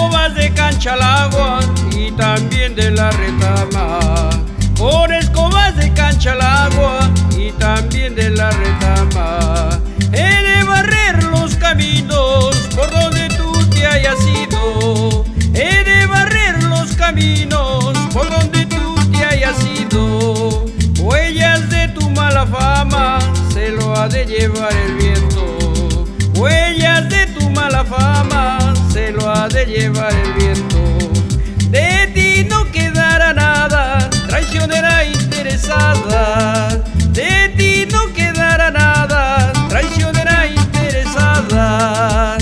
escobas de cancha al agua y también de la retama. Con escobas de cancha al agua y también de la retama. He de barrer los caminos por donde tú te hayas ido. He de barrer los caminos por donde tú te hayas ido. Huellas de tu mala fama se lo ha de llevar el viento. Huellas de tu mala fama se lo ha de llevar el viento. De ti no quedará nada, traicionera interesada. De ti no quedará nada, traicionera interesada.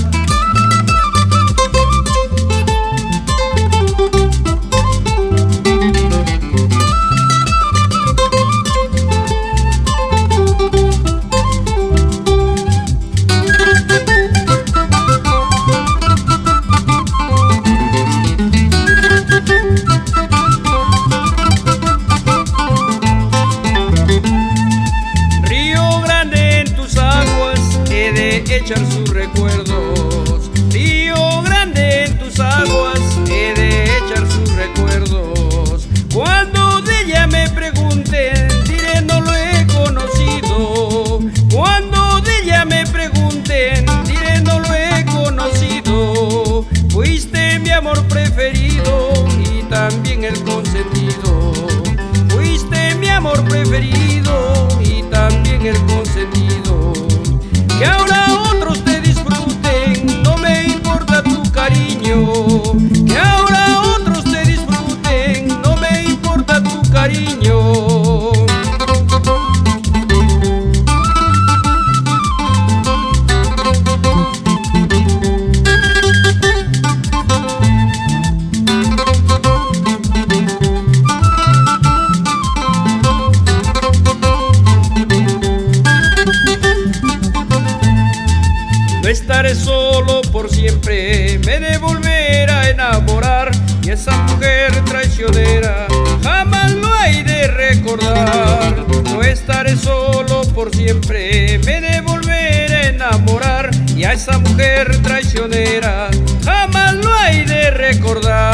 Echar sus recuerdos, Río Grande en tus aguas, he de echar sus recuerdos. Cuando de ella me pregunten, diré no lo he conocido. Cuando de ella me pregunten, diré no lo he conocido. Fuiste mi amor preferido y también el consentido. Fuiste mi amor preferido y también el consentido. Que ahora otros te disfruten, no me importa tu cariño. Que ahora otros te disfruten, no me importa tu cariño. No estaré solo por siempre, me he de volver a enamorar. Y esa mujer traicionera jamás lo hay de recordar. No estaré solo por siempre, me he de volver a enamorar. Y a esa mujer traicionera jamás lo hay de recordar.